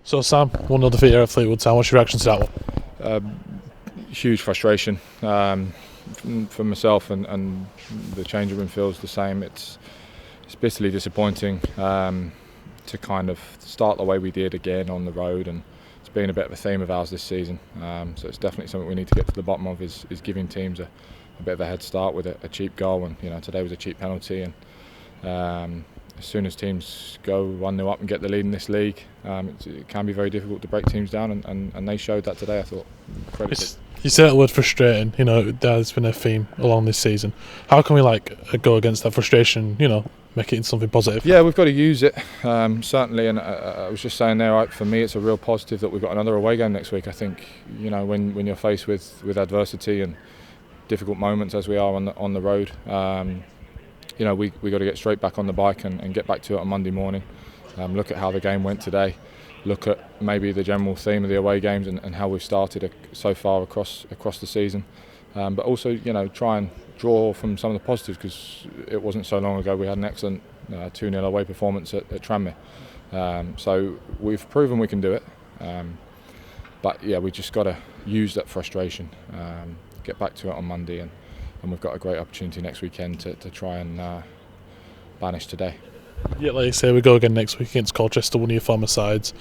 So Sam, 1-0 defeat here at Fleetwood Town. What's your reaction to that one? Huge frustration for myself, and the changing room feels the same. It's bitterly disappointing to kind of start the way we did again on the road, and it's been a bit of a theme of ours this season. So it's definitely something we need to get to the bottom of, is giving teams a bit of a head start with a cheap goal, and today was a cheap penalty. And as soon as teams go 1-0 up and get the lead in this league, it can be very difficult to break teams down, and they showed that today, I thought. You say that word frustrating, there's been a theme along this season. How can we go against that frustration, make it into something positive? Yeah, we've got to use it, certainly, and I was just saying there, for me it's a real positive that we've got another away game next week. I think, when you're faced with adversity and difficult moments as we are on the road, we got to get straight back on the bike and get back to it on Monday morning. Look at how the game went today. Look at maybe the general theme of the away games and how we've started so far across the season. But also, try and draw from some of the positives, because it wasn't so long ago we had an excellent 2-0 away performance at Tranmere. So we've proven we can do it. But yeah, we just got to use that frustration, get back to it on Monday, and we've got a great opportunity next weekend to try and banish today. Yeah, like you say, we go again next week against Colchester, one of your former sides.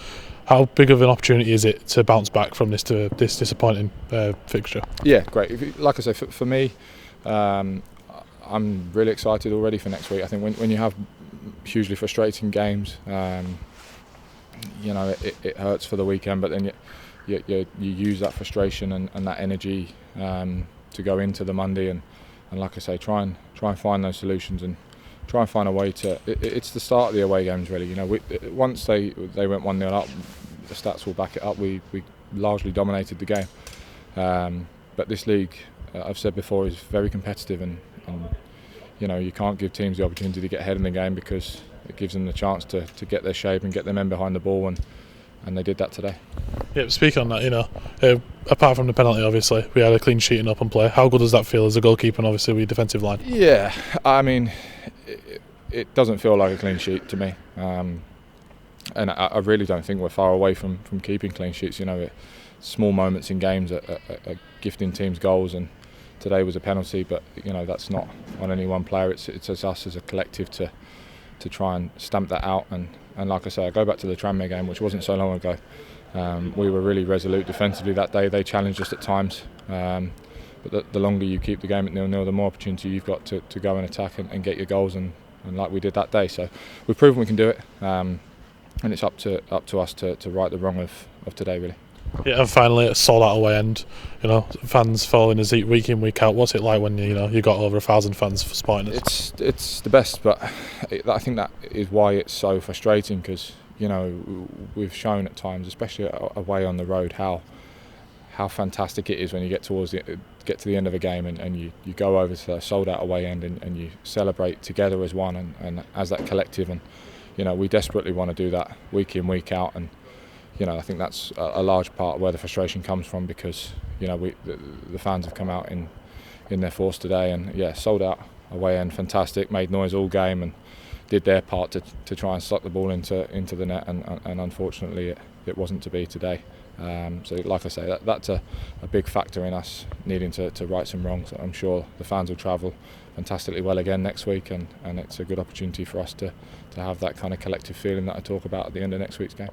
How big of an opportunity is it to bounce back from this disappointing fixture? Yeah, great. Like I say, for me, I'm really excited already for next week. I think when you have hugely frustrating games, it hurts for the weekend, but then you use that frustration and that energy to go into the Monday and like I say, try and find those solutions and try and find a way to. It's the start of the away games, really. Once they went 1-0 up, the stats will back it up. We largely dominated the game, but this league, I've said before, is very competitive, and you can't give teams the opportunity to get ahead in the game, because it gives them the chance to get their shape and get their men behind the ball, and they did that today. Yeah, speaking on that, apart from the penalty, obviously, we had a clean sheet and open play. How good does that feel as a goalkeeper and obviously with defensive line? Yeah, I mean, it doesn't feel like a clean sheet to me. And I really don't think we're far away from keeping clean sheets. Small moments in games are gifting teams goals, and today was a penalty, but that's not on any one player. It's us as a collective to try and stamp that out. And like I say, I go back to the Tranmere game, which wasn't so long ago. We were really resolute defensively that day. They challenged us at times, but the longer you keep the game at 0-0, the more opportunity you've got to go and attack and get your goals, and like we did that day. So we've proven we can do it, and it's up to us to right the wrong of today, really. Yeah, and finally, a sold-out away end. Fans following us week in, week out. What's it like when you got over 1,000 fans for supporting us? It's the best, but I think that is why it's so frustrating, because we've shown at times, especially away on the road, how fantastic it is when you get to the end of a game and you go over to a sold-out away end and you celebrate together as one and as that collective. And we desperately want to do that week in, week out, and I think that's a large part of where the frustration comes from, because the fans have come out in their force today, and sold out away end, fantastic, made noise all game and did their part to try and slot the ball into the net, and unfortunately it wasn't to be today. So like I say, that's a big factor in us needing to right some wrongs. I'm sure the fans will travel fantastically well again next week, and it's a good opportunity for us to have that kind of collective feeling that I talk about at the end of next week's game.